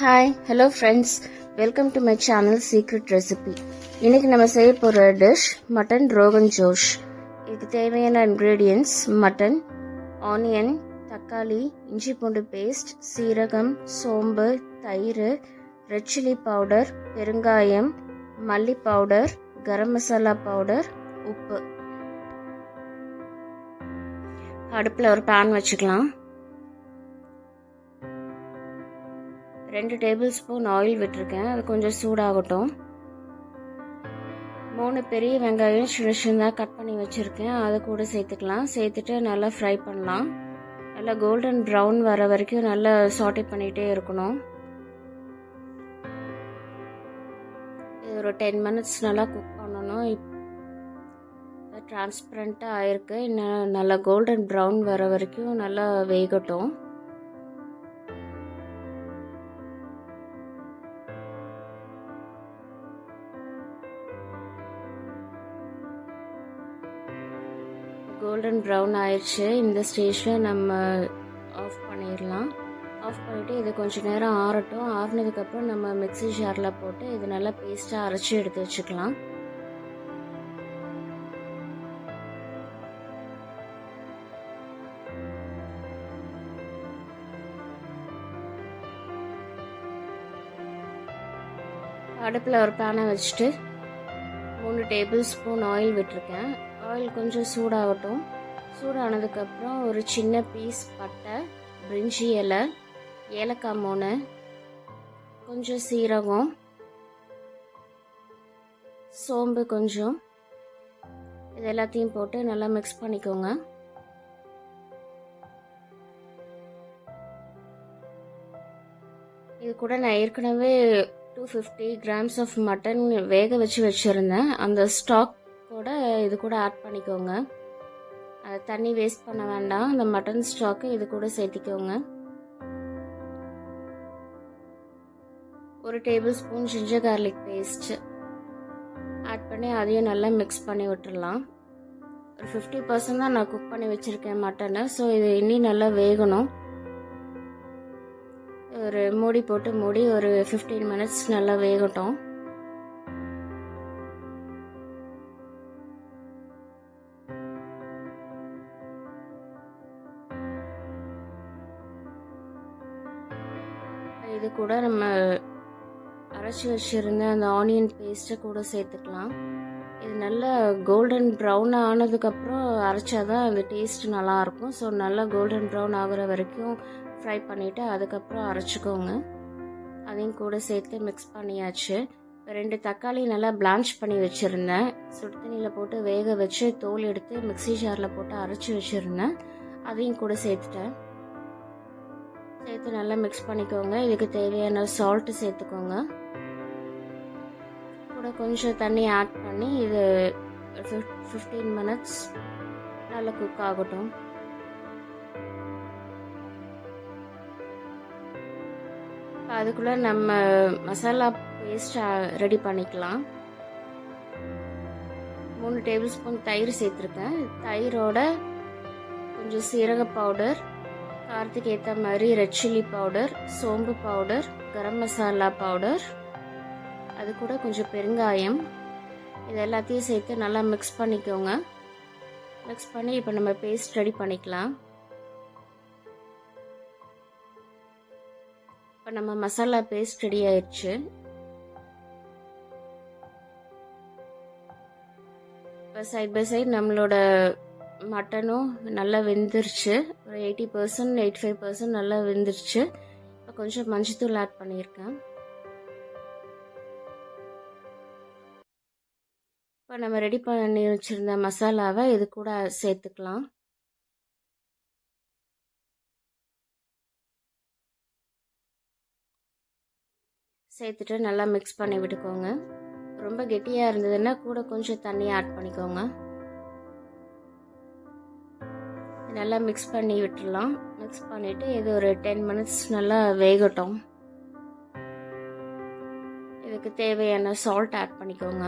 Hi hello friends, welcome to my channel secret recipe. இன்றைக்கி நம்ம செய்ய போகிற டிஷ் மட்டன் ரோகன் ஜோஷ். இதுக்கு தேவையான இன்க்ரீடியன்ட்ஸ்: மட்டன், ஆனியன், தக்காளி, இஞ்சி பூண்டு பேஸ்ட், சீரகம், சோம்பு, தயிர், ரெட் சில்லி பவுடர், பெருங்காயம், மல்லி பவுடர், கரம் மசாலா பவுடர், உப்பு. அடுப்பில் ஒரு பேன் வச்சுக்கலாம். 2 டேபிள் ஸ்பூன் ஆயில் விட்டுருக்கேன். அது கொஞ்சம் சூடாகட்டும். 3 பெரிய வெங்காயம் சின்ன சின்னதாக கட் பண்ணி வச்சுருக்கேன். அதை கூட சேர்த்துக்கலாம். சேர்த்துட்டு நல்லா ஃப்ரை பண்ணலாம். நல்லா கோல்டன் ப்ரௌன் வர வரைக்கும் நல்லா சாட்டே பண்ணிகிட்டே இருக்கணும். இது ஒரு 10 மினிட்ஸ் நல்லா குக் பண்ணணும். இப்போ டிரான்ஸ்பரண்ட்டாக ஆயிருக்கு. இன்னும் நல்லா கோல்டன் ப்ரௌன் வர வரைக்கும் நல்லா வேகட்டும். கோல்டன் ப்ரௌன் ஆயிடுச்சு. இந்த ஸ்டேஜில் நம்ம ஆஃப் பண்ணிடலாம். ஆஃப் பண்ணிவிட்டு இது கொஞ்சம் நேரம் ஆறட்டும். ஆறுனதுக்கப்புறம் நம்ம மிக்ஸி ஜாரில் போட்டு இது நல்லா பேஸ்ட்டாக அரைச்சி எடுத்து வச்சுக்கலாம். அடுப்பில் ஒரு பேனை வச்சுட்டு 3 டேபிள் ஸ்பூன் ஆயில் விட்டுருக்கேன். ஆயில் கொஞ்சம் சூடாகட்டும். சூடானதுக்கப்புறம் ஒரு சின்ன பீஸ் பட்டை, பிரிஞ்சி இலை, ஏலக்காய் 3, கொஞ்சம் சீரகம், சோம்பு கொஞ்சம், இது எல்லாத்தையும் போட்டு நல்லா மிக்ஸ் பண்ணிக்கோங்க. இது கூட நான் ஏற்கனவே 250 கிராம்ஸ் ஆஃப் மட்டன் வேக வச்சுருந்தேன். அந்த ஸ்டாக் கூட இது கூட ஆட் பண்ணிக்கோங்க. தண்ணி வேஸ்ட் பண்ண வேண்டாம். அந்த மட்டன் ஸ்டாக்கு இது கூட சேர்த்திக்கோங்க. 1 tablespoon ginger garlic paste add பண்ணி அதையும் நல்லா மிக்ஸ் பண்ணி விட்டுடலாம். ஒரு 50% தான் நான் குக் பண்ணி வச்சுருக்கேன் மட்டனை. ஸோ இது இன்னும் நல்லா வேகணும். ஒரு மூடி போட்டு மூடி ஒரு 15 மினிட்ஸ் நல்லா வேகட்டும். இது கூட நம்ம அரைச்சி வச்சுருந்த அந்த ஆனியன் பேஸ்ட்டை கூட சேர்த்துக்கலாம். இது நல்லா கோல்டன் ப்ரௌன் ஆனதுக்கப்புறம் அரைச்சாதான் அந்த டேஸ்ட் நல்லாயிருக்கும். ஸோ நல்லா கோல்டன் ப்ரௌன் ஆகுற வரைக்கும் ஃப்ரை பண்ணிவிட்டு அதுக்கப்புறம் அரைச்சிக்கோங்க. அதையும் கூட சேர்த்து மிக்ஸ் பண்ணியாச்சு. 2 தக்காளி நல்லா பிளான்ச் பண்ணி வச்சுருந்தேன். சுடு தண்ணியில் போட்டு வேக வச்சு தோல் எடுத்து மிக்ஸி ஜாரில் போட்டு அரைச்சி வச்சுருந்தேன். அதையும் கூட சேர்த்துட்டேன். சேர்த்து நல்லா மிக்ஸ் பண்ணிக்கோங்க. இதுக்கு தேவையான சால்ட்டு சேர்த்துக்கோங்க. கூட கொஞ்சம் தண்ணி ஆட் பண்ணி இது 15 மினிட்ஸ் நல்லா குக் ஆகட்டும். அதுக்குள்ளே நம்ம மசாலா பேஸ்ட் ரெடி பண்ணிக்கலாம். 3 டேபிள் ஸ்பூன் தயிர் சேர்த்துருக்கேன். தயிரோட கொஞ்சம் சீரக பவுடர், காரத்துக்கு ஏற்ற மாதிரி ரெட் சில்லி பவுடர், சோம்பு பவுடர், கரம் மசாலா பவுடர், அது கூட கொஞ்சம் பெருங்காயம், இது எல்லாத்தையும் சேர்த்து நல்லா மிக்ஸ் பண்ணிக்கோங்க. மிக்ஸ் பண்ணி இப்போ நம்ம பேஸ்ட் ரெடி பண்ணிக்கலாம். இப்போ நம்ம மசாலா பேஸ்ட் ரெடி ஆயிடுச்சு. இப்போ சைட் பை சைட் நம்மளோட மட்டனும் நல்லா வெந்துருச்சு. ஒரு 80% 85% நல்லா வெந்துருச்சு. இப்போ கொஞ்சம் மஞ்சத்தூள் ஆட் பண்ணியிருக்கேன். இப்போ நம்ம ரெடி பண்ணி வச்சுருந்த மசாலாவை இது கூட சேர்த்துக்கலாம். சேர்த்துட்டு நல்லா மிக்ஸ் பண்ணி விட்டுக்கோங்க. ரொம்ப கெட்டியாக இருந்ததுன்னா கூட கொஞ்சம் தண்ணி ஆட் பண்ணிக்கோங்க. நல்லா மிக்ஸ் பண்ணி விட்டுடலாம். மிக்ஸ் பண்ணிவிட்டு இது ஒரு 10 மினிட்ஸ் நல்லா வேகட்டும். இதுக்கு தேவையான சால்ட் ஆட் பண்ணிக்கோங்க.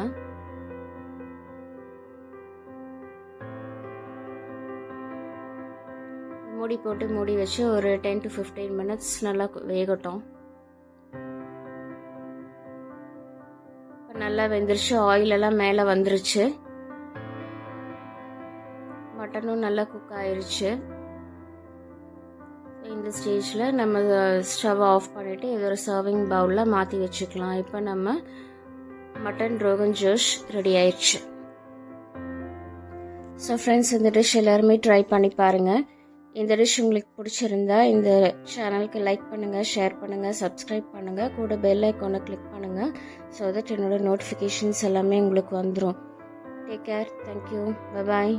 மூடி போட்டு மூடி வச்சு ஒரு 10 to 15 மினிட்ஸ் நல்லா வேகட்டும். இப்போ நல்லா வெந்துருச்சு, ஆயிலெல்லாம் மேலே வந்துருச்சு. மட்டனும் நல்லா குக் ஆயிருச்சு. இந்த ஸ்டேஜில் நம்ம ஸ்டவ் ஆஃப் பண்ணிவிட்டு இது ஒரு சர்விங் பவுலில் மாற்றி வச்சுக்கலாம். இப்போ நம்ம மட்டன் ரோகன் ஜோஷ் ரெடி ஆயிடுச்சு. ஸோ ஃப்ரெண்ட்ஸ், இந்த டிஷ் எல்லாருமே ட்ரை பண்ணி பாருங்கள். இந்த டிஷ் உங்களுக்கு பிடிச்சிருந்தா இந்த சேனலுக்கு லைக் பண்ணுங்கள், ஷேர் பண்ணுங்கள், சப்ஸ்கிரைப் பண்ணுங்கள், கூட பெல் ஐக்கானை கிளிக் பண்ணுங்கள். ஸோ தட் என்னோட நோட்டிஃபிகேஷன்ஸ் எல்லாமே உங்களுக்கு வந்துடும். Take care. Thank you. Bye bye.